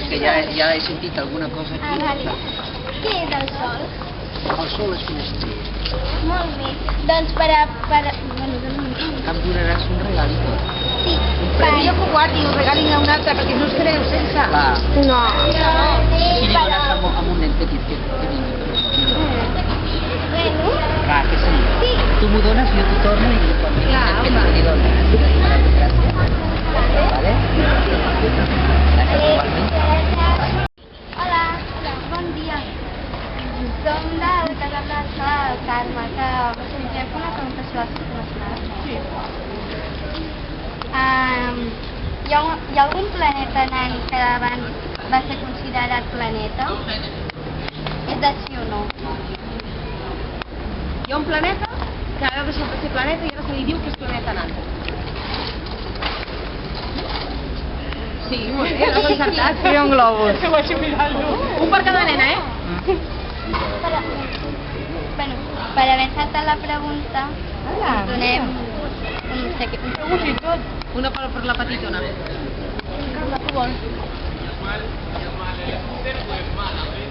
que ja he sentit alguna cosa aquí. Ah, vale. Què és el sol? El sol és una estrella. Molt bé. Doncs Bueno, Que em donaràs un regal i tot. sí. Jo que ho guardi i ho regalin a un altre perquè no es creu sense. Clar, No. si li dones a un nen petit que vingui. Bueno, Clar, que sí. sí. Tu m'ho dones, jo t'ho torno i quan li dones. Gràcies. Vale? Gràcies igualment. Hola, bon dia. Som del casal de l'escola del Carme, que voldríem fer una pregunta sobre el sistema solar. Sí. Hi ha algun planeta nan que abans va ser considerat planeta? És de sí o no? Hi ha un planeta que ha deixat de ser planeta i ara se li diu que és planeta nan. Sí, molt bé, l'has encertat. Seria un globus. Un per cada nena, eh? Per haver encertat la pregunta, us donem un tot. Una per la petitona. Carla, tu vols?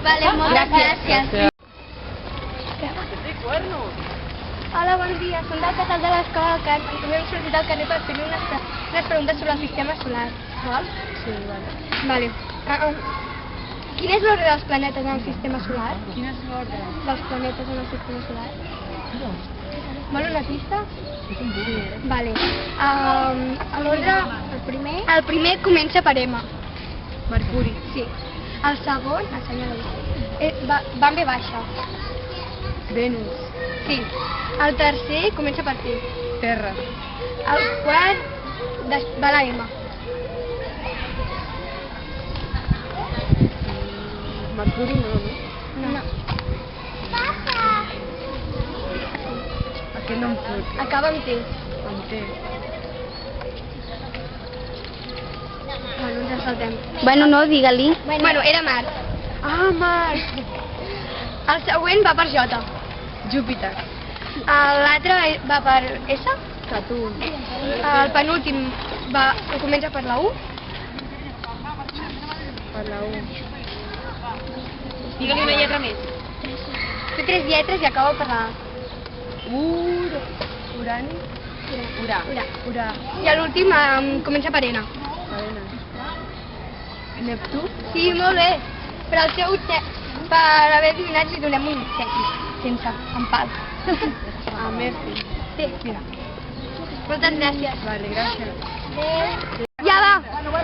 Vale, moltes gràcies. Hola, bon dia. Som del casal de l'escola del Carme i hem sortit al carrer per fer unes preguntes sobre el sistema solar. Vols? Sí, vale. Vale. Quin és l'ordre dels planetes en el sistema solar? Quin és l'ordre? Dels planetes en el sistema solar? Vol una pista? Sí. Vale. L'ordre... El primer comença per M. Mercuri. Sí. El segon, assenyala-ho, va en V baixa. Venus. Sí. El tercer comença per T. Terra. El quart va la M. Mercuri no. No. Aquest no em fot. Acaba amb T. Amb T. Bueno, ens en saltem. Bueno, no, digue-li. Bueno, era Mart. Ah, Mart. El següent va per J. Júpiter. L'altre va per S. Saturn. El penúltim comença per la U. Per la U. Digue-li una lletra més. Té 3 lletres i acaba per la A. Urani. Urà. Urà. I l'últim comença per N. Arena. Neptú. Sí, molt bé. Per haver adivinat li donem un 7. Sense empat. Ah, Mercuri. Sí. Mira. Moltes gràcies. Vale, gràcies. Ja va.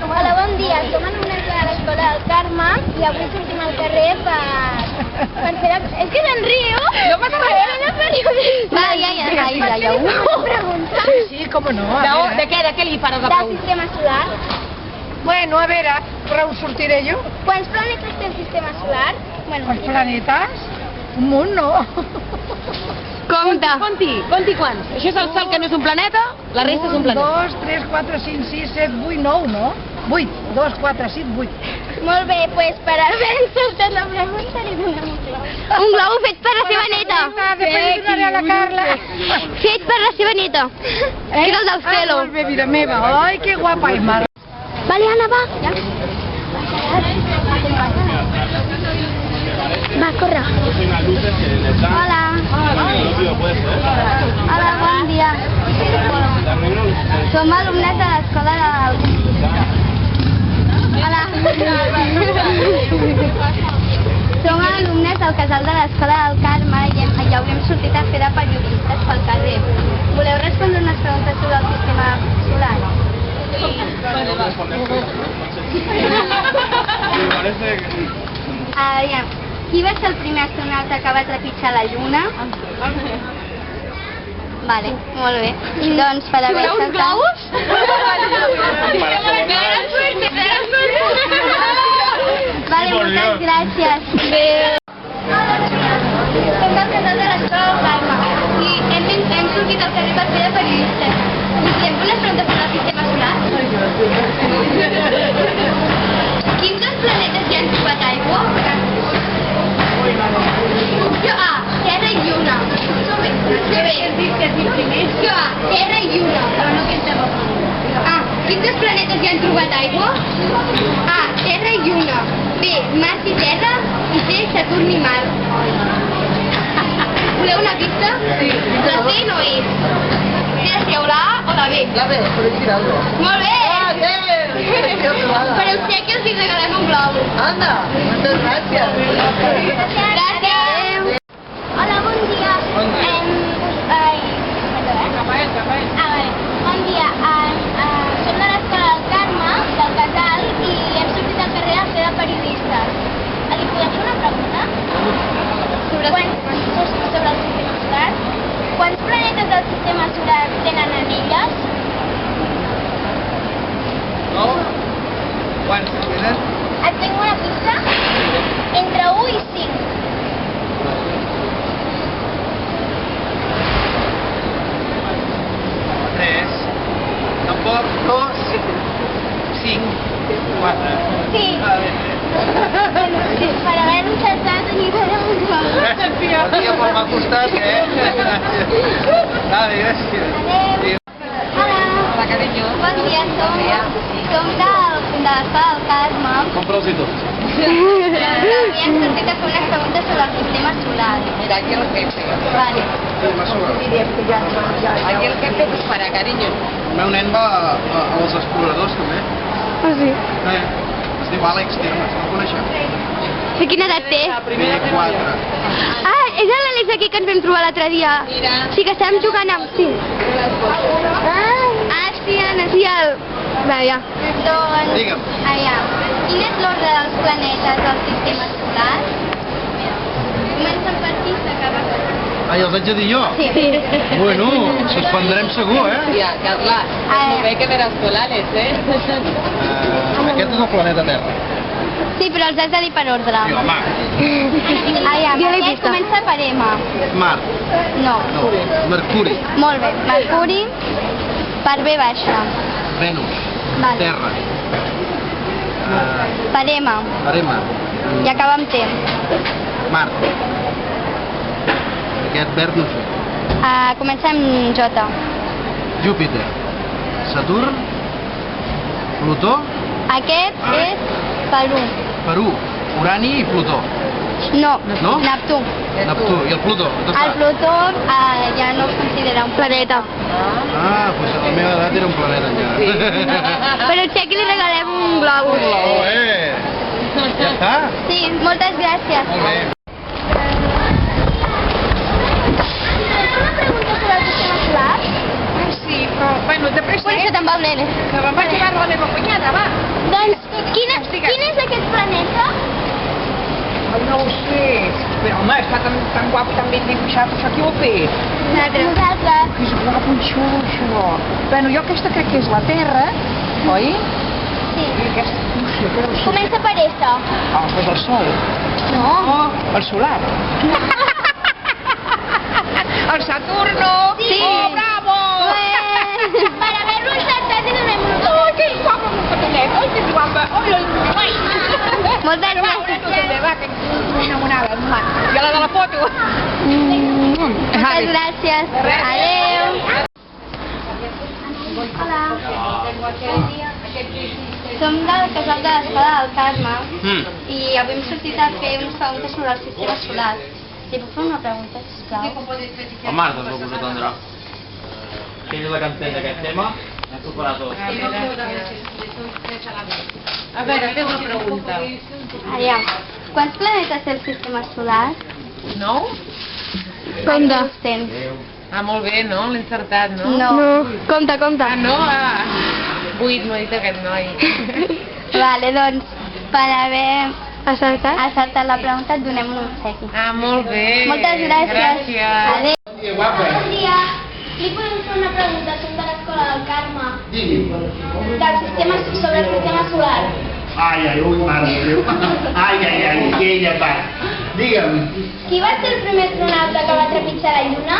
Hola, bon dia. Som alumnes de l'escola del Carme i avui sortim al carrer per fer... És que se'n riu? No passa res. Va, ja. Pregunta Sí, com no. De què li faràs la del pregunta? sistema solar. Bueno, a veure, però ho sortiré jo. Quants planetes té el sistema solar? Bueno, Els planetes? Un munt, no? compte. Conti quants. Això és el Sol, que no és un planeta, la resta és un planeta. 2, 3, 4, 5, 6, 7, 8, 9, no? 8. 2, 4, 5, 8. Molt bé, doncs per haver encertat la pregunta li donem un clau. Un globo fet per la seva neta. Després li donaré a la Carla. Fet per la seva neta. Que és el del Celo. Molt bé, vida meva. Ai, que guapa és, mare. Vale, Anna, va. Ja. Va, corre. Hola. Hola, bon dia. Som alumnes de l'escola del... Hola. Som alumnes del casal de l'escola del Carme i haurem sortit a fer de periodistes pel carrer. Voleu respondre unes preguntes sobre el sistema solar? Aviam, qui va ser el primer astronauta que va trepitjar la Lluna? Vale, molt bé. Doncs per haver encertat... globus? Vale, moltes gràcies. Som del casal de l'escola del Carme i hem sortit al carrer per fer de periodistes. Volem fer unes preguntes sobre el sistema solar? Quins dos planetes hi han trobat aigua? Opció A, Terra i Lluna. Opció B, Terra i Lluna, però no aquesta. A, Quins dos planetes hi han trobat aigua? A. Terra i Lluna. B. Mars i Terra. I C. Saturn i Mart. Voleu una pista? Sí. La C no és. Deixeu la A o la B? La B, per Giraldo. Molt bé! Ah, bé! Per obsequi us hi regalem un globus. Anda, moltes gràcies. Gràcies! Hola, bon dia. Bon dia. Bon dia. Som de l'Escola del Carme, del Casal, i hem sortit al carrer a fer de periodistes. Li podem fer una pregunta? Sobre el sistema solar. Quants planetes del sistema solar tenen anelles? No? Quants tenen? Et tinc una pista? Entre 1 i 5. Tres. Tampoc. Dos. Cinc. Quatre. Sí. Ah, bé. Per haver encertat ni per un Gràcies, tia. El dia molt m'ha costat, eh? Vale, gràcies. Adéu. Hola. Hola, carinyo. Bon dia, som de l'Escola del Carme. Compra'ls-hi tots. I hem sortit a fer unes preguntes sobre el sistema solar. Mira, aquí el jefe. Vale. Aquí el jefe us farà, carinyo. El meu nen va als exploradors, també. Ah, sí? Es diu Àlex Termes, no el coneixeu? I quina edat té? Té 4. Ah, és l'Àlex aquí que ens vam trobar l'altre dia. Sí, que estàvem jugant amb... Sí. Ah, sí, sí, el... Va, ja. Doncs... Digue'm. Quin és l'ordre dels planetes del sistema solar? Comencen per aquí i s'acaba per aquí. Ah, i els haig de dir jo? Sí. Bueno, suspendrem segur, eh? Hòstia, Carles, molt bé que veràs colales, eh? Aquest és el planeta Terra. Sí, però els has de dir per ordre. Sí, home. Aquest comença per M. Mart. No. No. Mercuri. Molt bé. Mercuri per B baixa. Venus. Vale. Terra. Per M. Arema. I acaba amb T. Mart. Aquest verd no sé. Comença amb J. Júpiter. Saturn. Plutó. Aquest és Perú. Perú. Urani i Plutó. No, No? Neptú. Neptú. I el Plutó? On El està? Plutó ja no es considera un planeta. Ah, doncs a la meva edat era un planeta ja. Però si aquí li regalem un globus. Oh, ja està? Sí, moltes gràcies. Molt bé. Una pregunta sobre el sistema solar? Sí, però, bueno, de pressa, Pues se te'n va un nene. que me'n vaig a la meva cunyada, va. Doncs, quin és aquest planeta? Ai, no ho sé. Però, home, està tan guapo, tan ben dibuixat, això qui ho ha fet? Nosaltres. Que és guapo i xulo, això. Bueno, jo aquesta crec que és la Terra, oi? Sí. I aquesta, no sé, què deu ser? Comença per S. Ah, doncs el Sol. No. Oh, el solar. El Saturno. Sí. Oh, bravo! Per haver-lo encertat i donem un Oh, que guapo el patelet. Ai, que guapa. Ai, ai, ai. Moltes Va, una gràcies. cosa, va, que estic enamorada. I la de la foto. Moltes gràcies. Adéu. Hola. Som del casal de l'Escola del Carme i avui hem sortit a fer unes preguntes sobre el sistema solar. Si puc fer una pregunta, sisplau? La Marta es va atendrà. Ell és la que entén d'aquest tema, hem superat tot. A veure, fes una pregunta. Aviam, quants planetes té el sistema solar? 9? Compte. Quants tens? Ah, molt bé, no? L'he encertat, no? No. Compte, compte. Ah, no? Ah. 8, m'ha dit aquest noi. Vale, doncs, per haver acceptat la pregunta et donem un obsequi. Ah, molt bé. Moltes gràcies. Gràcies. Adéu. Bon dia. Li podem fer una pregunta? Som de l'Escola del Carme. Sobre el sistema solar. Ai, ai, ui, mare de Déu. Ai, ai, ai, que ella va. Digue'm. Qui va ser el primer astronauta que va trepitjar la Lluna?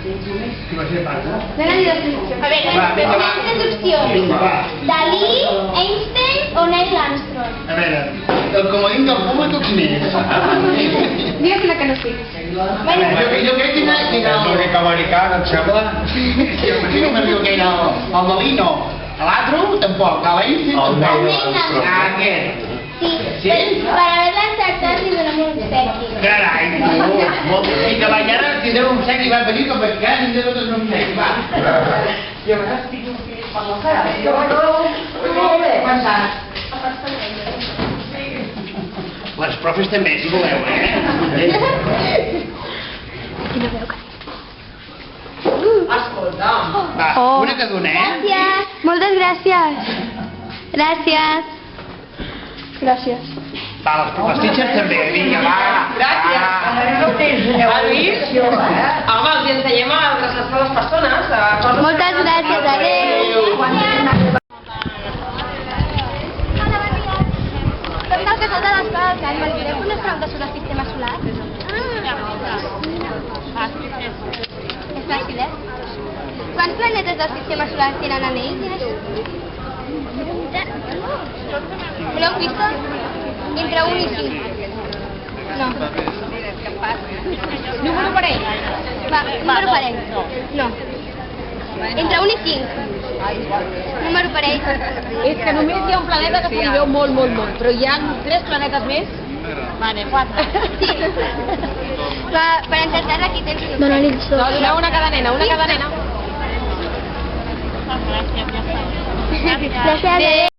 Qui va ser pare? Donen dues opcions. A veure, Va, vinga, va. tenim tres opcions. Vinga, va. Dalí, Einstein o Neil Armstrong? A veure, el comodín del públic quin és? Digues una que no sigui. Bueno, jo crec que era el... americà, em sembla. Jo me diu que era el Dalí, no. L'altre tampoc, a l'Einstein tampoc. Almenys Aquest. sí, Sí? per haver-la encertat li donem un obsequi. Carai, tu. I que mañana tindrem un obsequi, va venir com que cada dia no tens un obsequi, va. Les profes també, si voleu, Va, una que dona, Gràcies. Moltes gràcies. Gràcies. Gràcies. Va, les teachers també, vinga, va. Gràcies. Has vist? Home, els ensenyem a adreçar-se a les persones. A coses Moltes gràcies. Adéu. Som del casal de l'escola del Carme. Li podem fer unes preguntes sobre el sistema solar? És fàcil, eh? Quants planetes del sistema solar tenen anells? Voleu pista? Entre 1 i 5. No. Número parell? Va, número parell. No. Entre 1 i 5. Número parell. És que només hi ha un planeta que se li veu molt, molt, molt, però hi ha 3 planetes més. Vale, 4. Sí. Per encertar-la aquí tens un obsequi. No, doneu una cada nena, una cada nena. Gràcies.